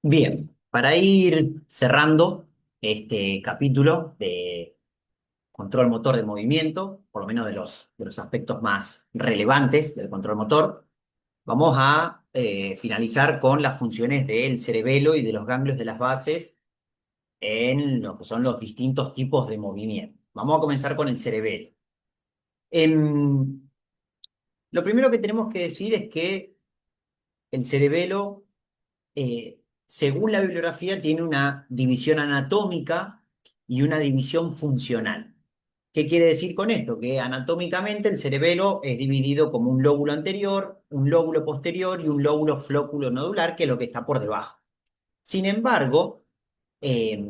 Bien, para ir cerrando este capítulo de control motor de movimiento, por lo menos de los aspectos más relevantes del control motor, vamos a finalizar con las funciones del cerebelo y de los ganglios de las bases en lo que son los distintos tipos de movimiento. Vamos a comenzar con el cerebelo. Em, lo primero que tenemos que decir es que el cerebelo según la bibliografía, tiene una división anatómica y una división funcional. ¿Qué quiere decir con esto? Que anatómicamente el cerebelo es dividido como un lóbulo anterior, un lóbulo posterior y un lóbulo flóculo nodular, que es lo que está por debajo. Sin embargo, eh,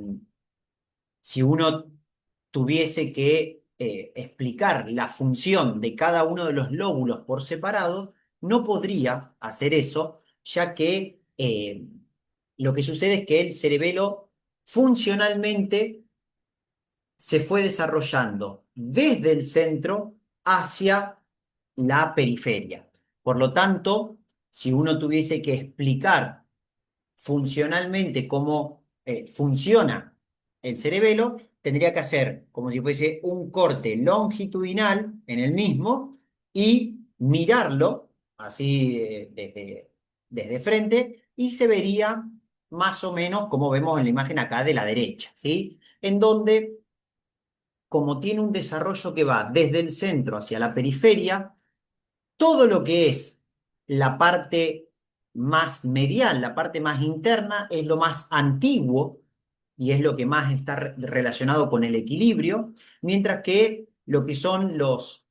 si uno tuviese que explicar la función de cada uno de los lóbulos por separado, no podría hacer eso, ya que lo que sucede es que el cerebelo funcionalmente se fue desarrollando desde el centro hacia la periferia. Por lo tanto, si uno tuviese que explicar funcionalmente cómo funciona el cerebelo, tendría que hacer como si fuese un corte longitudinal en el mismo y mirarlo así desde frente y se vería más o menos como vemos en la imagen acá de la derecha, ¿sí? En donde, como tiene un desarrollo que va desde el centro hacia la periferia, todo lo que es la parte más medial, la parte más interna, es lo más antiguo y es lo que más está relacionado con el equilibrio, mientras que lo que son los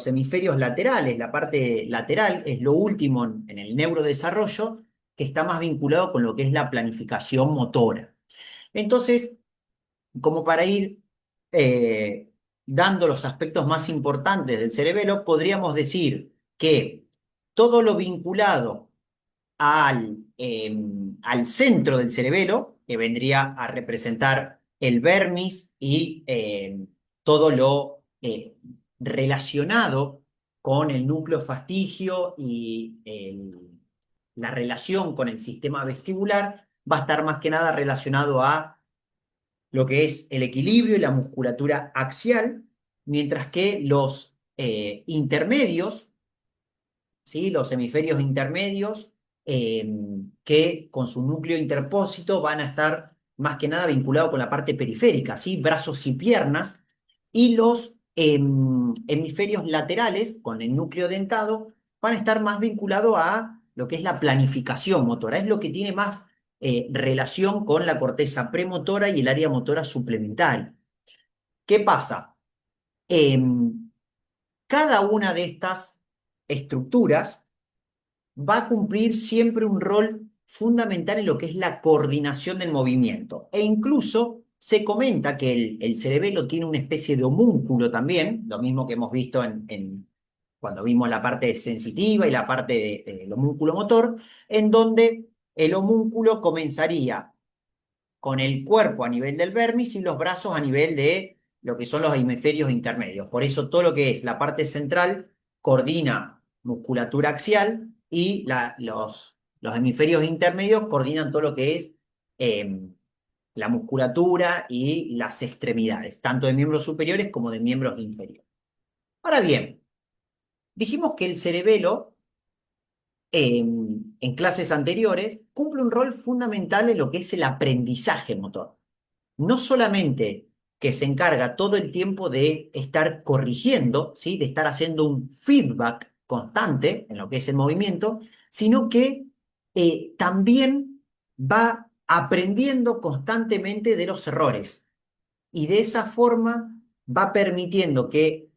hemisferios laterales, la parte lateral, es lo último en el neurodesarrollo, que está más vinculado con lo que es la planificación motora. Entonces, como para ir eh, dando los aspectos más importantes del cerebelo, podríamos decir que todo lo vinculado al centro del cerebelo, que vendría a representar el vermis y todo lo relacionado con el núcleo fastigio y la relación con el sistema vestibular, va a estar más que nada relacionado a lo que es el equilibrio y la musculatura axial, mientras que los intermedios, ¿sí? Los hemisferios intermedios, eh, que con su núcleo interpósito van a estar más que nada vinculados con la parte periférica, ¿sí? Brazos y piernas, y los hemisferios laterales, con el núcleo dentado, van a estar más vinculados a lo que es la planificación motora, es lo que tiene más relación con la corteza premotora y el área motora suplementaria. ¿Qué pasa? Cada una de estas estructuras va a cumplir siempre un rol fundamental en lo que es la coordinación del movimiento. E incluso se comenta que el cerebelo tiene una especie de homúnculo también, lo mismo que hemos visto cuando vimos la parte sensitiva y la parte del homúnculo motor, en donde el homúnculo comenzaría con el cuerpo a nivel del vermis y los brazos a nivel de lo que son los hemisferios intermedios. Por eso todo lo que es la parte central coordina musculatura axial y los hemisferios intermedios coordinan todo lo que es eh, la musculatura y las extremidades, tanto de miembros superiores como de miembros inferiores. Ahora bien, dijimos que el cerebelo en clases anteriores cumple un rol fundamental en lo que es el aprendizaje motor. No solamente que se encarga todo el tiempo de estar corrigiendo, ¿sí? De estar haciendo un feedback constante en lo que es el movimiento, sino que también va aprendiendo constantemente de los errores y de esa forma va permitiendo que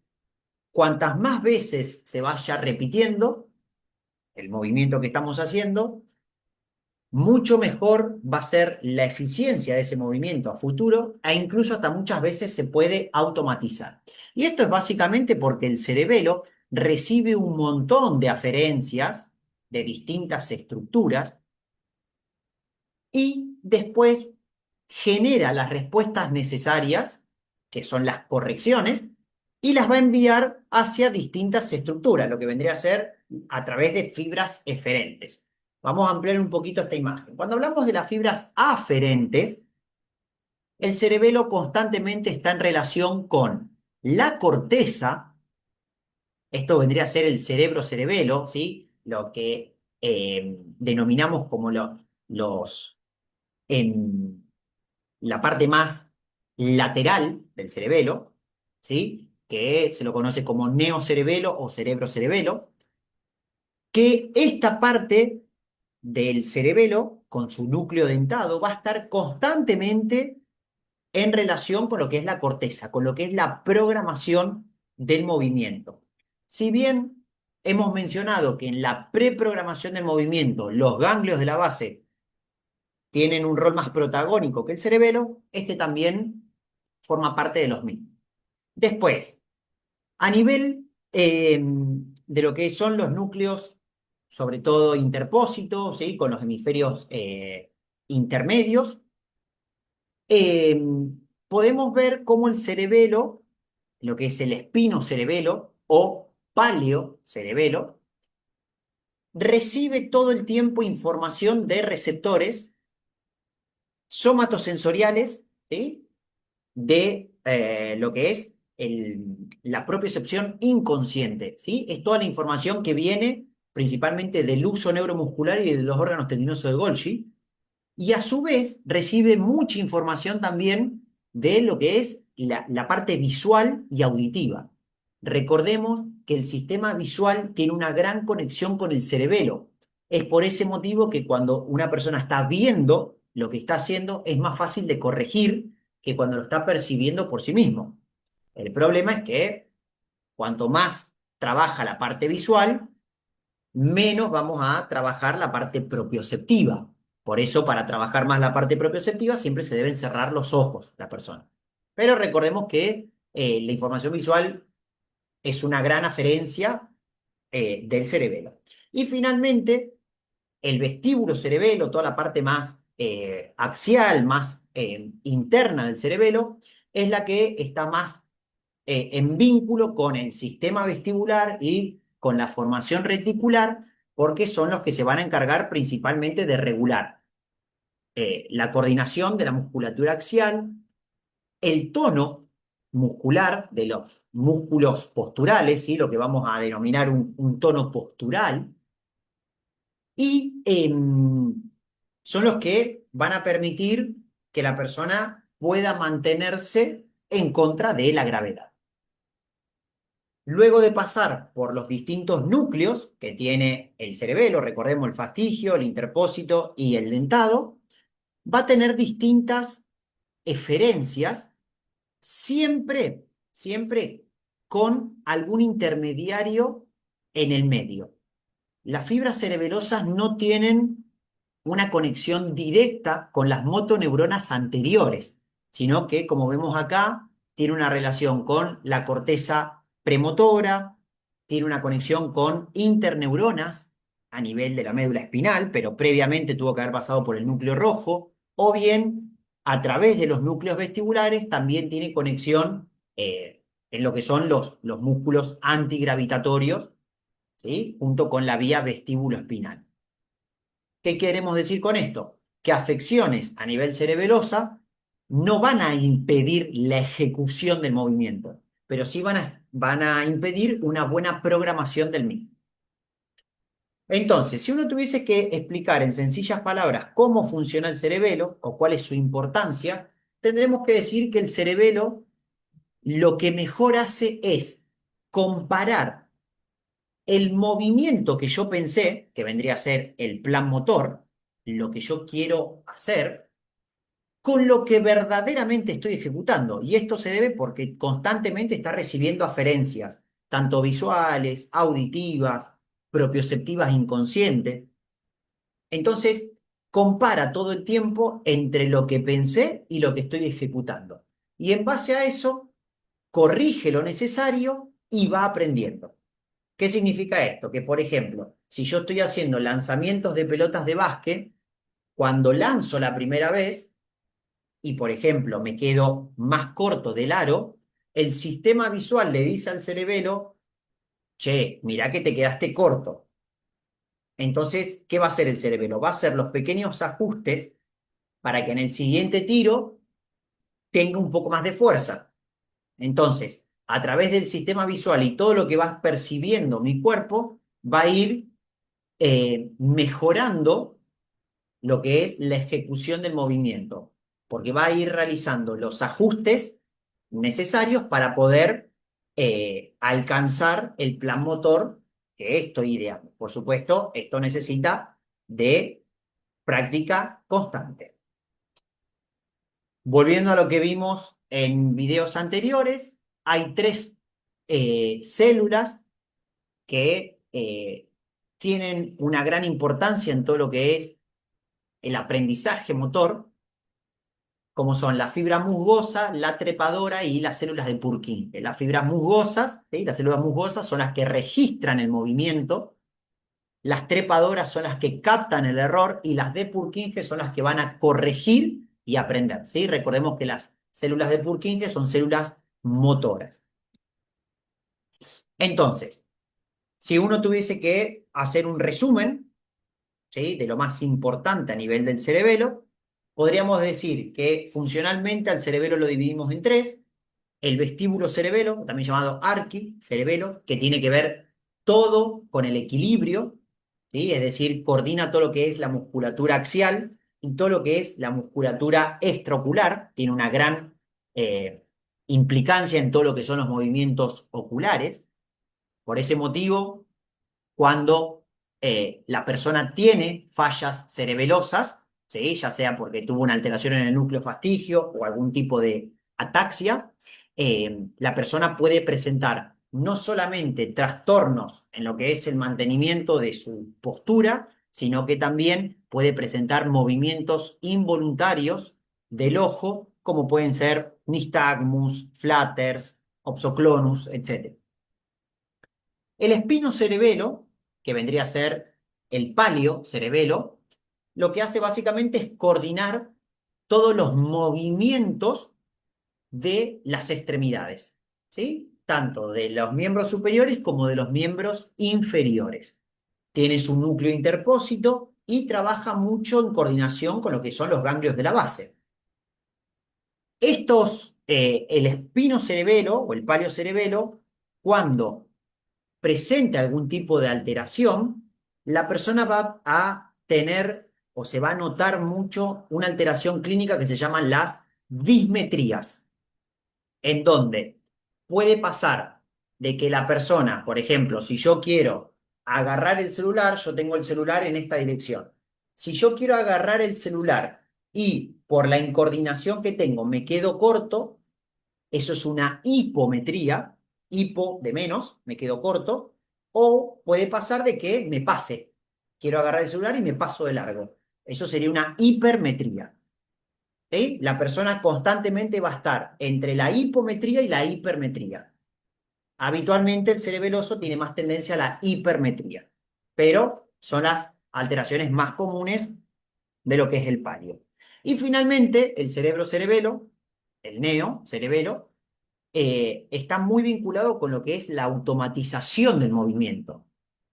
cuantas más veces se vaya repitiendo el movimiento que estamos haciendo, mucho mejor va a ser la eficiencia de ese movimiento a futuro e incluso hasta muchas veces se puede automatizar. Y esto es básicamente porque el cerebelo recibe un montón de aferencias de distintas estructuras y después genera las respuestas necesarias, que son las correcciones, y las va a enviar hacia distintas estructuras, lo que vendría a ser a través de fibras eferentes. Vamos a ampliar un poquito esta imagen. Cuando hablamos de las fibras aferentes, el cerebelo constantemente está en relación con la corteza. Esto vendría a ser el cerebro-cerebelo, ¿sí? Lo que denominamos como los, en la parte más lateral del cerebelo, ¿sí? Que se lo conoce como neocerebelo o cerebro-cerebelo, que esta parte del cerebelo, con su núcleo dentado, va a estar constantemente en relación con lo que es la corteza, con lo que es la programación del movimiento. Si bien hemos mencionado que en la preprogramación del movimiento los ganglios de la base tienen un rol más protagónico que el cerebelo, este también forma parte de los mismos. Después, a nivel de lo que son los núcleos, sobre todo interpósitos, ¿sí? Con los hemisferios intermedios, eh, podemos ver cómo el cerebelo, lo que es el espinocerebelo o paleocerebelo, recibe todo el tiempo información de receptores somatosensoriales, ¿sí? De lo que es la propiocepción inconsciente, ¿sí? Es toda la información que viene principalmente del uso neuromuscular y de los órganos tendinosos de Golgi, y a su vez recibe mucha información también de lo que es la parte visual y auditiva. Recordemos que el sistema visual tiene una gran conexión con el cerebelo. Es por ese motivo que cuando una persona está viendo lo que está haciendo es más fácil de corregir que cuando lo está percibiendo por sí mismo. El problema es que cuanto más trabaja la parte visual, menos vamos a trabajar la parte propioceptiva. Por eso, para trabajar más la parte propioceptiva, siempre se deben cerrar los ojos la persona. Pero recordemos que la información visual es una gran aferencia del cerebelo. Y finalmente, el vestíbulo cerebelo, toda la parte más axial, más interna del cerebelo, es la que está más en vínculo con el sistema vestibular y con la formación reticular, porque son los que se van a encargar principalmente de regular la coordinación de la musculatura axial, el tono muscular de los músculos posturales, ¿sí? Lo que vamos a denominar un tono postural, y son los que van a permitir que la persona pueda mantenerse en contra de la gravedad. Luego de pasar por los distintos núcleos que tiene el cerebelo, recordemos el fastigio, el interpósito y el dentado, va a tener distintas eferencias, siempre con algún intermediario en el medio. Las fibras cerebelosas no tienen una conexión directa con las motoneuronas anteriores, sino que, como vemos acá, tiene una relación con la corteza premotora, tiene una conexión con interneuronas a nivel de la médula espinal, pero previamente tuvo que haber pasado por el núcleo rojo, o bien a través de los núcleos vestibulares también tiene conexión en lo que son los músculos antigravitatorios, ¿sí? Junto con la vía vestíbulo-espinal. ¿Qué queremos decir con esto? Que afecciones a nivel cerebelosa no van a impedir la ejecución del movimiento, pero sí van a impedir una buena programación del mismo. Entonces, si uno tuviese que explicar en sencillas palabras cómo funciona el cerebelo o cuál es su importancia, tendremos que decir que el cerebelo lo que mejor hace es comparar el movimiento que yo pensé, que vendría a ser el plan motor, lo que yo quiero hacer, con lo que verdaderamente estoy ejecutando. Y esto se debe porque constantemente está recibiendo aferencias, tanto visuales, auditivas, propioceptivas inconscientes. Entonces, compara todo el tiempo entre lo que pensé y lo que estoy ejecutando. Y en base a eso, corrige lo necesario y va aprendiendo. ¿Qué significa esto? Que, por ejemplo, si yo estoy haciendo lanzamientos de pelotas de básquet, cuando lanzo la primera vez y, por ejemplo, me quedo más corto del aro, el sistema visual le dice al cerebelo, che, mirá que te quedaste corto. Entonces, ¿qué va a hacer el cerebelo? Va a hacer los pequeños ajustes para que en el siguiente tiro tenga un poco más de fuerza. Entonces, a través del sistema visual y todo lo que va percibiendo mi cuerpo, va a ir mejorando lo que es la ejecución del movimiento, porque va a ir realizando los ajustes necesarios para poder alcanzar el plan motor que estoy ideando. Por supuesto, esto necesita de práctica constante. Volviendo a lo que vimos en videos anteriores, hay tres células que tienen una gran importancia en todo lo que es el aprendizaje motor, como son la fibra musgosa, la trepadora y las células de Purkinje. Las fibras musgosas, ¿sí? Las células musgosas son las que registran el movimiento, las trepadoras son las que captan el error y las de Purkinje son las que van a corregir y aprender, ¿sí? Recordemos que las células de Purkinje son células motoras. Entonces, si uno tuviese que hacer un resumen, ¿sí? De lo más importante a nivel del cerebelo, podríamos decir que funcionalmente al cerebelo lo dividimos en tres: el vestíbulo cerebelo, también llamado arquicerebelo, que tiene que ver todo con el equilibrio, ¿sí? Es decir, coordina todo lo que es la musculatura axial y todo lo que es la musculatura extraocular, tiene una gran implicancia en todo lo que son los movimientos oculares. Por ese motivo, cuando la persona tiene fallas cerebelosas, ¿sí? Ya sea porque tuvo una alteración en el núcleo fastigio o algún tipo de ataxia, la persona puede presentar no solamente trastornos en lo que es el mantenimiento de su postura, sino que también puede presentar movimientos involuntarios del ojo, como pueden ser nistagmus, flatters, opsoclonus, etc. El espinocerebelo, que vendría a ser el paliocerebelo, lo que hace básicamente es coordinar todos los movimientos de las extremidades, ¿sí? Tanto de los miembros superiores como de los miembros inferiores. Tiene su núcleo interpósito y trabaja mucho en coordinación con lo que son los ganglios de la base. El espinocerebelo o el paliocerebelo, cuando presente algún tipo de alteración, la persona va a tener o se va a notar mucho una alteración clínica que se llaman las dismetrías, en donde puede pasar de que la persona, por ejemplo, si yo quiero agarrar el celular, yo tengo el celular en esta dirección. Si yo quiero agarrar el celular y por la incoordinación que tengo me quedo corto, eso es una hipometría, hipo de menos, me quedo corto, o puede pasar de que me pase. Quiero agarrar el celular y me paso de largo. Eso sería una hipermetría. ¿Sí? La persona constantemente va a estar entre la hipometría y la hipermetría. Habitualmente el cerebeloso tiene más tendencia a la hipermetría, pero son las alteraciones más comunes de lo que es el palio. Y finalmente, el cerebro-cerebelo, el neo-cerebelo, está muy vinculado con lo que es la automatización del movimiento.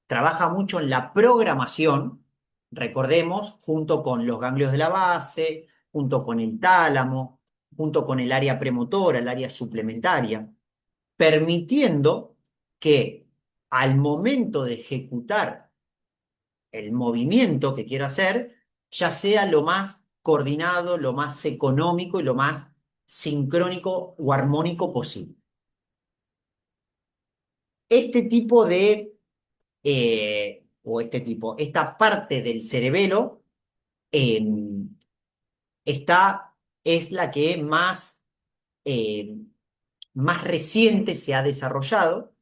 Trabaja mucho en la programación, recordemos, junto con los ganglios de la base, junto con el tálamo, junto con el área premotora, el área suplementaria, permitiendo que al momento de ejecutar el movimiento que quiero hacer, ya sea lo más coordinado, lo más económico y lo más sincrónico o armónico posible. Este tipo de, esta parte del cerebelo eh, está, es la que eh, más reciente se ha desarrollado,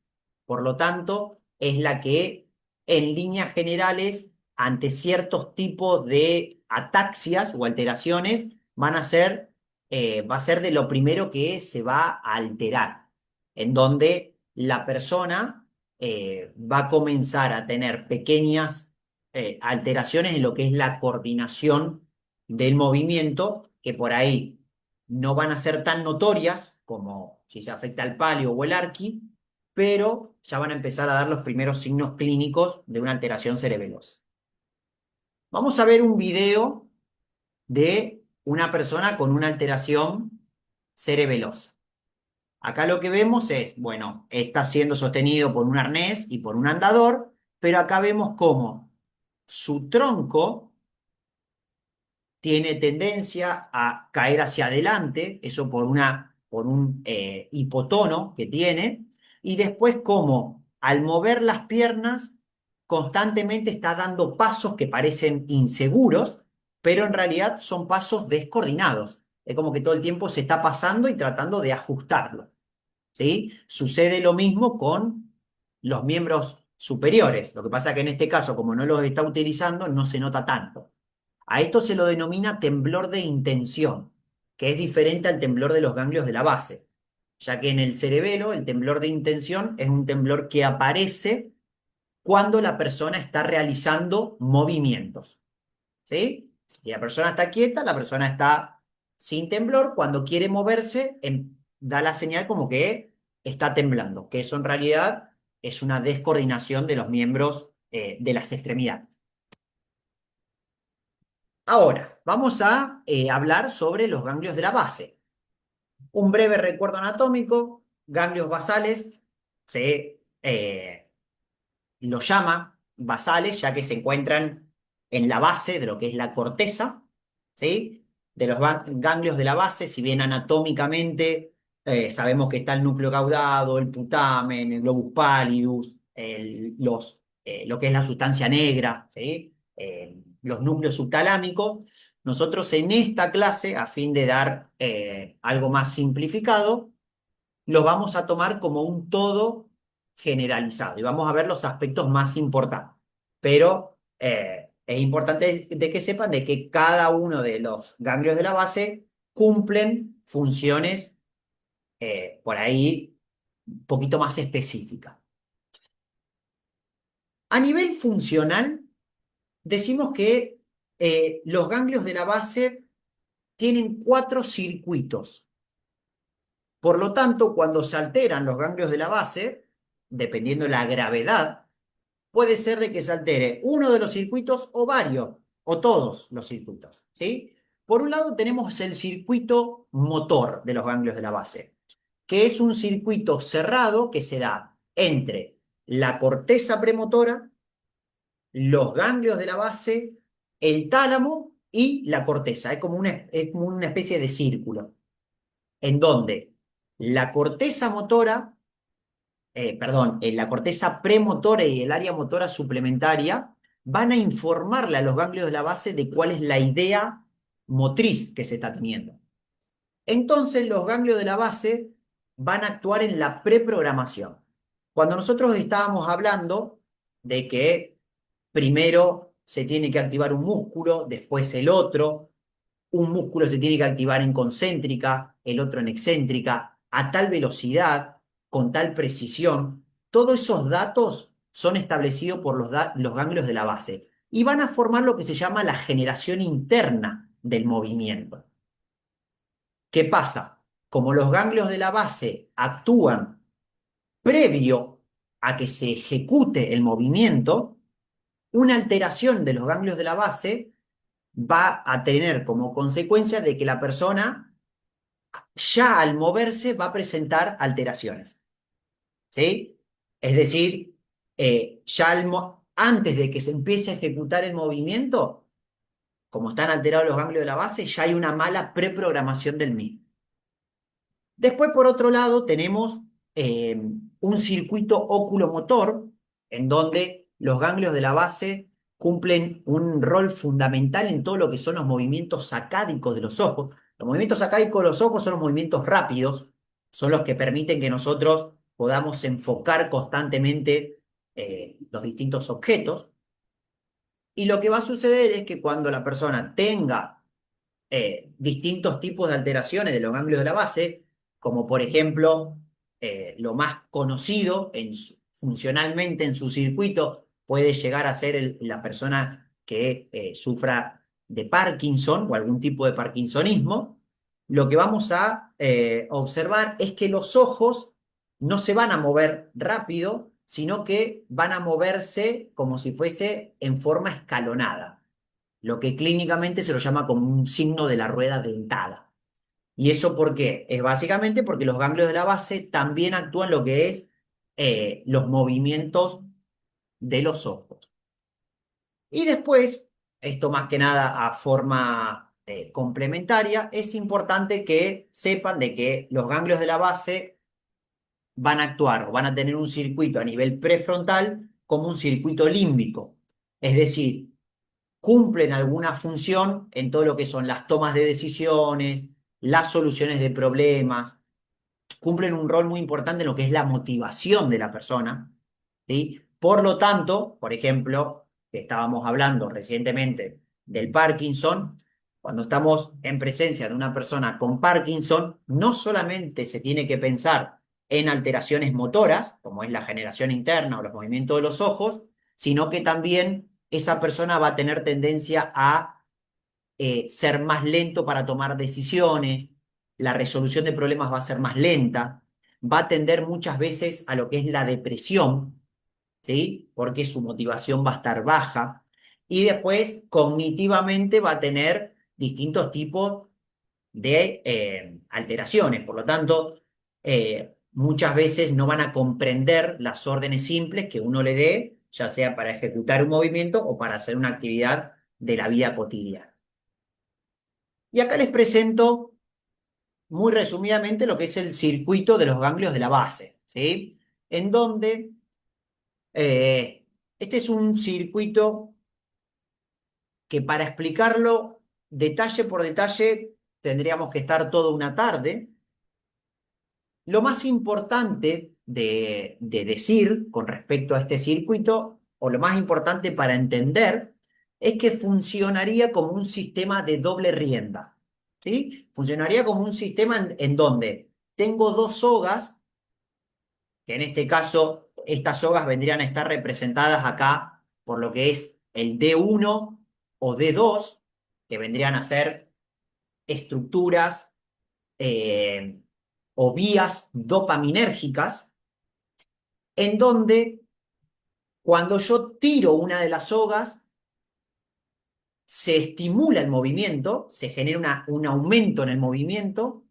por lo tanto, es la que en líneas generales, ante ciertos tipos de ataxias o alteraciones, va a ser de lo primero que se va a alterar, en donde la persona va a comenzar a tener pequeñas alteraciones en lo que es la coordinación del movimiento, que por ahí no van a ser tan notorias como si se afecta al palio o el arqui, pero ya van a empezar a dar los primeros signos clínicos de una alteración cerebelosa. Vamos a ver un video de una persona con una alteración cerebelosa. Acá lo que vemos es, bueno, está siendo sostenido por un arnés y por un andador, pero acá vemos cómo su tronco tiene tendencia a caer hacia adelante, eso por un hipotono que tiene, y después cómo al mover las piernas constantemente está dando pasos que parecen inseguros, pero en realidad son pasos descoordinados. Es como que todo el tiempo se está pasando y tratando de ajustarlo. ¿Sí? Sucede lo mismo con los miembros superiores. Lo que pasa es que en este caso, como no los está utilizando, no se nota tanto. A esto se lo denomina temblor de intención, que es diferente al temblor de los ganglios de la base, ya que en el cerebelo el temblor de intención es un temblor que aparece cuando la persona está realizando movimientos. ¿Sí? Si la persona está quieta, la persona está sin temblor. Cuando quiere moverse, da la señal como que está temblando, que eso en realidad es una descoordinación de los miembros de las extremidades. Ahora, vamos a hablar sobre los ganglios de la base. Un breve recuerdo anatómico, ganglios basales, se los llama basales ya que se encuentran en la base de lo que es la corteza, ¿sí? De los ganglios de la base, si bien anatómicamente sabemos que está el núcleo caudado, el putamen, el globus pallidus, lo que es la sustancia negra, ¿sí? Los núcleos subtalámicos. Nosotros en esta clase, a fin de dar algo más simplificado, lo vamos a tomar como un todo generalizado y vamos a ver los aspectos más importantes. Pero es importante de que sepan de que cada uno de los ganglios de la base cumplen funciones por ahí un poquito más específicas. A nivel funcional, decimos que los ganglios de la base tienen cuatro circuitos. Por lo tanto, cuando se alteran los ganglios de la base, dependiendo de la gravedad, puede ser de que se altere uno de los circuitos o varios, o todos los circuitos, ¿sí? Por un lado tenemos el circuito motor de los ganglios de la base, que es un circuito cerrado que se da entre la corteza premotora, los ganglios de la base, el tálamo y la corteza. Es como una especie de círculo, en donde la corteza motora la corteza premotora y el área motora suplementaria van a informarle a los ganglios de la base de cuál es la idea motriz que se está teniendo. Entonces los ganglios de la base van a actuar en la preprogramación. Cuando nosotros estábamos hablando de que primero se tiene que activar un músculo, después el otro, un músculo se tiene que activar en concéntrica, el otro en excéntrica, a tal velocidad, con tal precisión. Todos esos datos son establecidos por los ganglios de la base y van a formar lo que se llama la generación interna del movimiento. ¿Qué pasa? Como los ganglios de la base actúan previo a que se ejecute el movimiento, una alteración de los ganglios de la base va a tener como consecuencia de que la persona ya al moverse va a presentar alteraciones, ¿sí? Es decir, antes de que se empiece a ejecutar el movimiento, como están alterados los ganglios de la base, ya hay una mala preprogramación del mismo. Después, por otro lado, tenemos un circuito oculomotor en donde los ganglios de la base cumplen un rol fundamental en todo lo que son los movimientos sacádicos de los ojos. Los movimientos sacádicos de los ojos son los movimientos rápidos, son los que permiten que nosotros podamos enfocar constantemente los distintos objetos. Y lo que va a suceder es que cuando la persona tenga distintos tipos de alteraciones de los ganglios de la base, como por ejemplo lo más conocido funcionalmente en su circuito puede llegar a ser la persona que sufra de Parkinson o algún tipo de parkinsonismo. Lo que vamos a observar es que los ojos no se van a mover rápido, sino que van a moverse como si fuese en forma escalonada. lo que clínicamente se lo llama como un signo de la rueda dentada. ¿Y eso por qué? Es básicamente porque los ganglios de la base también actúan lo que es los movimientos de los ojos. Y después, esto más que nada a forma complementaria, es importante que sepan de que los ganglios de la base van a actuar o van a tener un circuito a nivel prefrontal como un circuito límbico. Es decir, cumplen alguna función en todo lo que son las tomas de decisiones, las soluciones de problemas, cumplen un rol muy importante en lo que es la motivación de la persona, ¿sí? Por lo tanto, por ejemplo, que estábamos hablando recientemente del Parkinson, cuando estamos en presencia de una persona con Parkinson, no solamente se tiene que pensar en alteraciones motoras, como es la generación interna o los movimientos de los ojos, sino que también esa persona va a tener tendencia a ser más lento para tomar decisiones, la resolución de problemas va a ser más lenta, va a tender muchas veces a lo que es la depresión, ¿sí? Porque su motivación va a estar baja. Y después, cognitivamente, va a tener distintos tipos de alteraciones. Por lo tanto, muchas veces no van a comprender las órdenes simples que uno le dé, ya sea para ejecutar un movimiento o para hacer una actividad de la vida cotidiana. Y acá les presento muy resumidamente lo que es el circuito de los ganglios de la base, ¿sí? En donde este es un circuito que para explicarlo detalle por detalle tendríamos que estar toda una tarde. Lo más importante de decir con respecto a este circuito, o lo más importante para entender, es que funcionaría como un sistema de doble rienda, ¿sí? Funcionaría como un sistema en donde tengo dos sogas, que en este caso estas sogas vendrían a estar representadas acá por lo que es el D1 o D2, que vendrían a ser estructuras eh, o vías dopaminérgicas, en donde cuando yo tiro una de las sogas, se estimula el movimiento, se genera un aumento en el movimiento.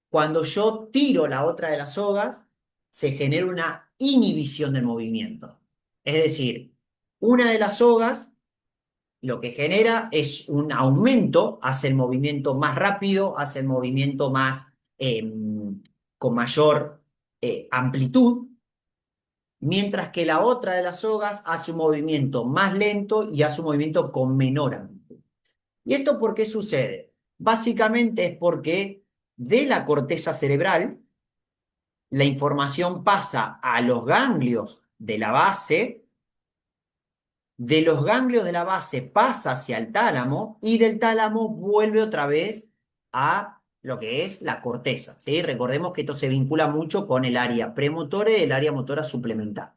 Cuando yo tiro la otra de las sogas, se genera una inhibición del movimiento. Es decir, una de las sogas lo que genera es un aumento, hace el movimiento más rápido, hace el movimiento más con mayor amplitud, mientras que la otra de las sogas hace un movimiento más lento y hace un movimiento con menor amplitud. ¿Y esto por qué sucede? Básicamente es porque de la corteza cerebral la información pasa a los ganglios de la base, de los ganglios de la base pasa hacia el tálamo y del tálamo vuelve otra vez a lo que es la corteza, ¿sí? Recordemos que esto se vincula mucho con el área premotora y el área motora suplementar.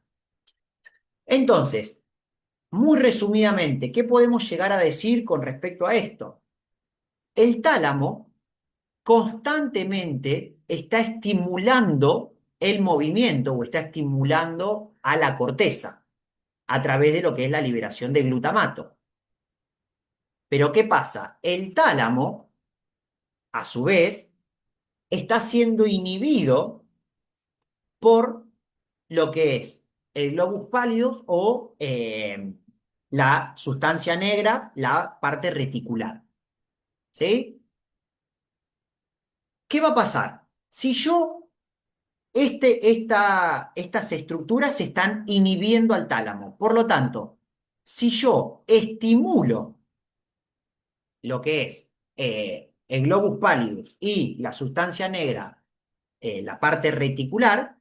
Entonces, muy resumidamente, ¿qué podemos llegar a decir con respecto a esto? El tálamo constantemente está estimulando el movimiento o está estimulando a la corteza a través de lo que es la liberación de glutamato. Pero ¿qué pasa? El tálamo, a su vez, está siendo inhibido por lo que es el globus pallidus o la sustancia negra, la parte reticular. ¿Sí? ¿Qué va a pasar? Si yo, estas estructuras se están inhibiendo al tálamo, por lo tanto, si yo estimulo lo que es el globus pallidus y la sustancia negra, la parte reticular,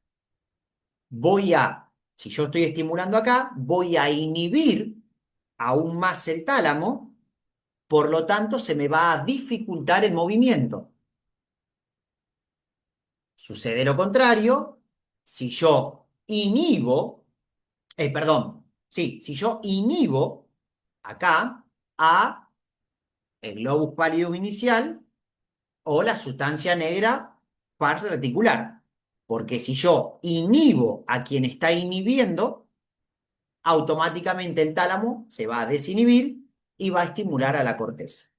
si yo estoy estimulando acá, voy a inhibir aún más el tálamo, por lo tanto se me va a dificultar el movimiento. Sucede lo contrario, si yo inhibo, perdón, sí, si yo inhibo acá a el globus pallidus inicial o la sustancia negra pars reticular. Porque si yo inhibo a quien está inhibiendo, automáticamente el tálamo se va a desinhibir y va a estimular a la corteza.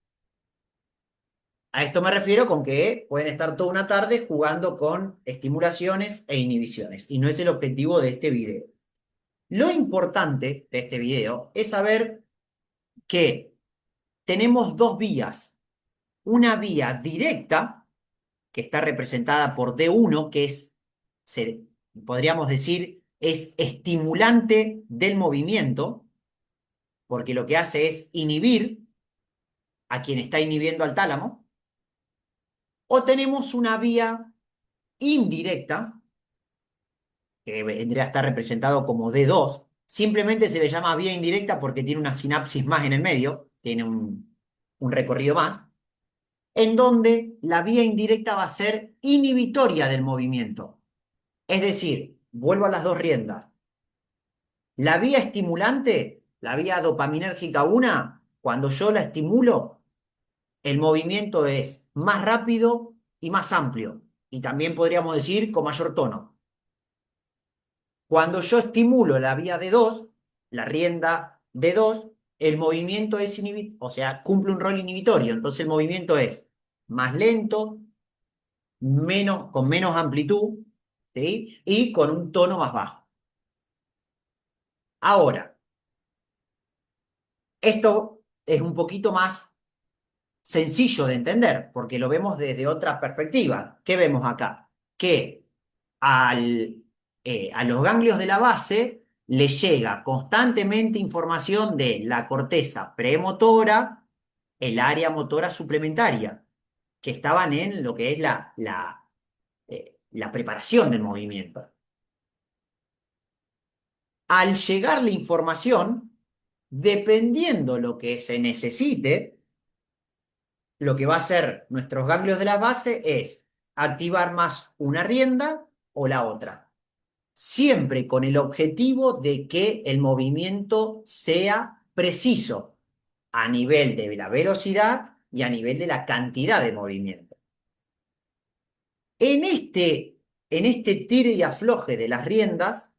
A esto me refiero con que pueden estar toda una tarde jugando con estimulaciones e inhibiciones, y no es el objetivo de este video. Lo importante de este video es saber que tenemos dos vías. Una vía directa, que está representada por D1, que es, podríamos decir, es estimulante del movimiento, porque lo que hace es inhibir a quien está inhibiendo al tálamo. O tenemos una vía indirecta, que vendría a estar representado como D2, simplemente se le llama vía indirecta porque tiene una sinapsis más en el medio, tiene un recorrido más, en donde la vía indirecta va a ser inhibitoria del movimiento. Es decir, vuelvo a las dos riendas. La vía estimulante, la vía dopaminérgica 1, cuando yo la estimulo, el movimiento es más rápido y más amplio. Y también podríamos decir con mayor tono. Cuando yo estimulo la vía D2, la rienda D2, el movimiento es o sea, cumple un rol inhibitorio. Entonces el movimiento es más lento, con menos amplitud, ¿sí? Y con un tono más bajo. Ahora, esto es un poquito más sencillo de entender, porque lo vemos desde otra perspectiva. ¿Qué vemos acá? Que a los ganglios de la base le llega constantemente información de la corteza premotora, el área motora suplementaria, que estaban en lo que es la preparación del movimiento. Al llegar la información, dependiendo lo que se necesite, lo que va a hacer nuestros ganglios de la base es activar más una rienda o la otra, siempre con el objetivo de que el movimiento sea preciso a nivel de la velocidad y a nivel de la cantidad de movimiento. En este tire y afloje de las riendas,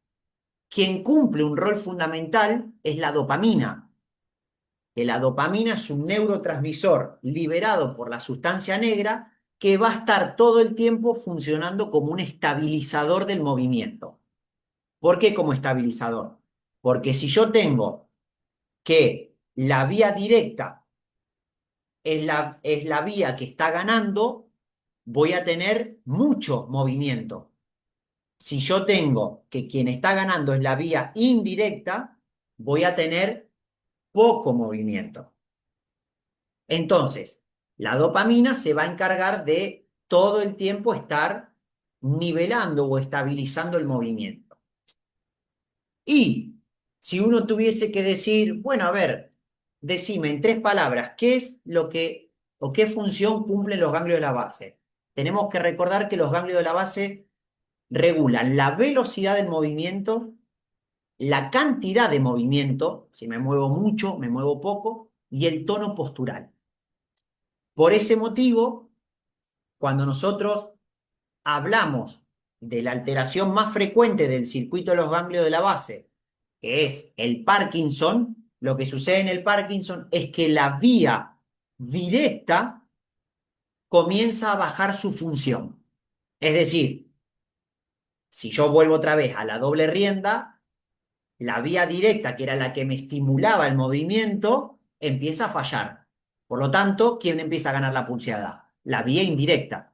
quien cumple un rol fundamental es la dopamina, que la dopamina es un neurotransmisor liberado por la sustancia negra que va a estar todo el tiempo funcionando como un estabilizador del movimiento. ¿Por qué como estabilizador? Porque si yo tengo que la vía directa es la vía que está ganando, voy a tener mucho movimiento. Si yo tengo que quien está ganando es la vía indirecta, voy a tener poco movimiento. Entonces, la dopamina se va a encargar de todo el tiempo estar nivelando o estabilizando el movimiento. Y si uno tuviese que decir, bueno, a ver, decime en tres palabras, ¿qué es lo que o qué función cumplen los ganglios de la base? Tenemos que recordar que los ganglios de la base regulan la velocidad del movimiento, la cantidad de movimiento, si me muevo mucho, me muevo poco, y el tono postural. Por ese motivo, cuando nosotros hablamos de la alteración más frecuente del circuito de los ganglios de la base, que es el Parkinson, lo que sucede en el Parkinson es que la vía directa comienza a bajar su función. Es decir, si yo vuelvo otra vez a la doble rienda, la vía directa, que era la que me estimulaba el movimiento, empieza a fallar. Por lo tanto, ¿quién empieza a ganar la pulseada? La vía indirecta.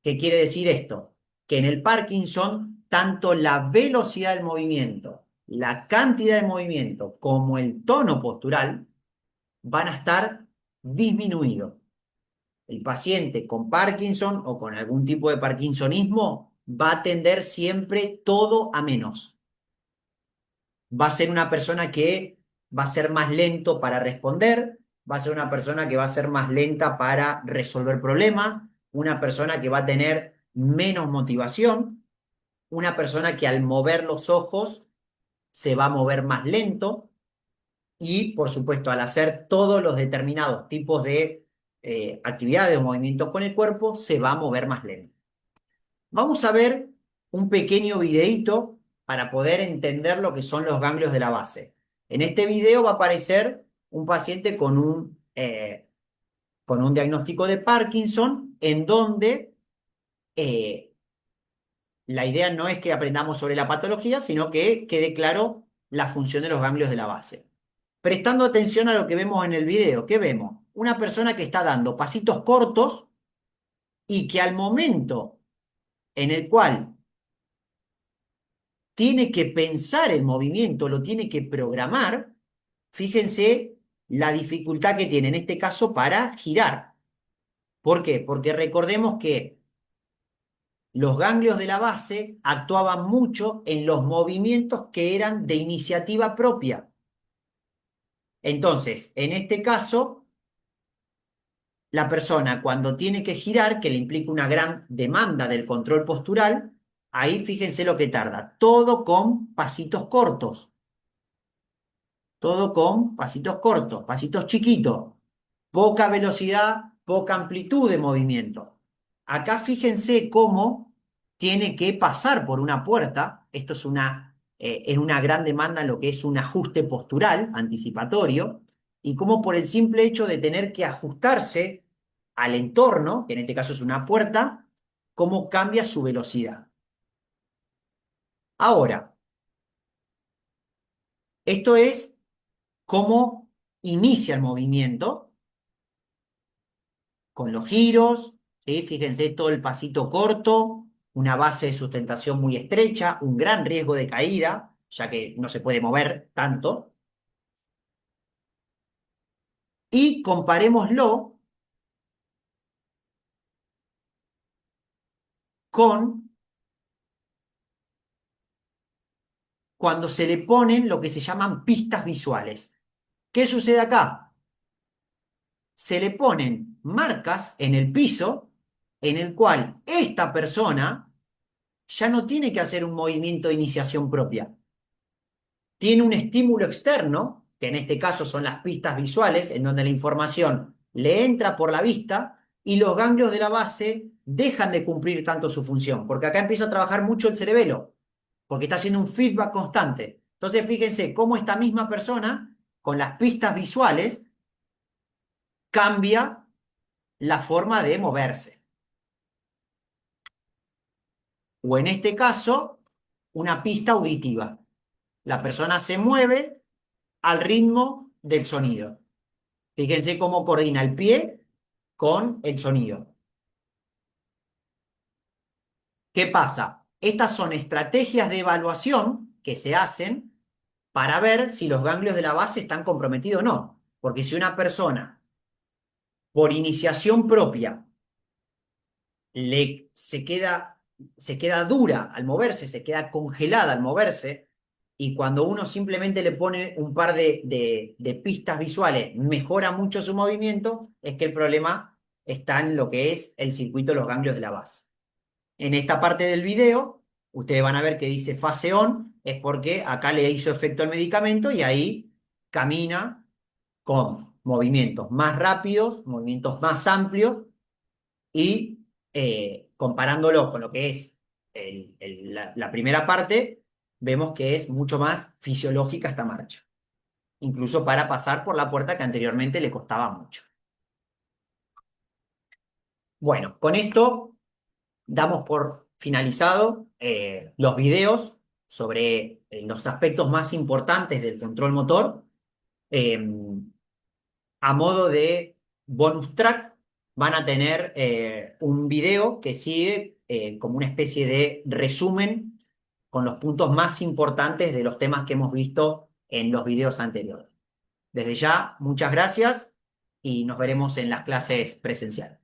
¿Qué quiere decir esto? Que en el Parkinson, tanto la velocidad del movimiento, la cantidad de movimiento, como el tono postural van a estar disminuidos. El paciente con Parkinson o con algún tipo de parkinsonismo va a tender siempre todo a menos. Va a ser una persona que va a ser más lento para responder, va a ser una persona que va a ser más lenta para resolver problemas, una persona que va a tener menos motivación, una persona que al mover los ojos se va a mover más lento y, por supuesto, al hacer todos los determinados tipos de actividades o movimientos con el cuerpo, se va a mover más lento. Vamos a ver un pequeño videíto para poder entender lo que son los ganglios de la base. En este video va a aparecer un paciente con un diagnóstico de Parkinson, en donde eh, la idea no es que aprendamos sobre la patología, sino que quede claro la función de los ganglios de la base. Prestando atención a lo que vemos en el video, ¿qué vemos? Una persona que está dando pasitos cortos y que al momento en el cual tiene que pensar el movimiento, lo tiene que programar, fíjense la dificultad que tiene en este caso para girar. ¿Por qué? Porque recordemos que los ganglios de la base actuaban mucho en los movimientos que eran de iniciativa propia. Entonces, en este caso, la persona cuando tiene que girar, que le implica una gran demanda del control postural, ahí fíjense lo que tarda. Todo con pasitos cortos. Todo con pasitos cortos, pasitos chiquitos. Poca velocidad, poca amplitud de movimiento. Acá fíjense cómo tiene que pasar por una puerta. Esto es una gran demanda en lo que es un ajuste postural anticipatorio, y cómo por el simple hecho de tener que ajustarse al entorno, que en este caso es una puerta, cómo cambia su velocidad. Ahora, esto es cómo inicia el movimiento con los giros, ¿sí? Fíjense todo el pasito corto, una base de sustentación muy estrecha, un gran riesgo de caída, ya que no se puede mover tanto. Y comparémoslo con cuando se le ponen lo que se llaman pistas visuales. ¿Qué sucede acá? Se le ponen marcas en el piso en el cual esta persona ya no tiene que hacer un movimiento de iniciación propia. Tiene un estímulo externo, que en este caso son las pistas visuales, en donde la información le entra por la vista y los ganglios de la base dejan de cumplir tanto su función, porque acá empieza a trabajar mucho el cerebelo, porque está haciendo un feedback constante. Entonces, fíjense cómo esta misma persona, con las pistas visuales, cambia la forma de moverse. O en este caso, una pista auditiva. La persona se mueve al ritmo del sonido. Fíjense cómo coordina el pie con el sonido. ¿Qué pasa? Estas son estrategias de evaluación que se hacen para ver si los ganglios de la base están comprometidos o no. Porque si una persona, por iniciación propia, se queda dura al moverse, se queda congelada al moverse, y cuando uno simplemente le pone un par de pistas visuales, mejora mucho su movimiento, es que el problema está en lo que es el circuito de los ganglios de la base. En esta parte del video, ustedes van a ver que dice fase on, es porque acá le hizo efecto el medicamento y ahí camina con movimientos más rápidos, movimientos más amplios, y comparándolo con lo que es la primera parte, vemos que es mucho más fisiológica esta marcha, incluso para pasar por la puerta que anteriormente le costaba mucho. Bueno, con esto damos por finalizado los videos sobre los aspectos más importantes del control motor. Eh, a modo de bonus track, van a tener un video que sigue como una especie de resumen con los puntos más importantes de los temas que hemos visto en los videos anteriores. Desde ya, muchas gracias y nos veremos en las clases presenciales.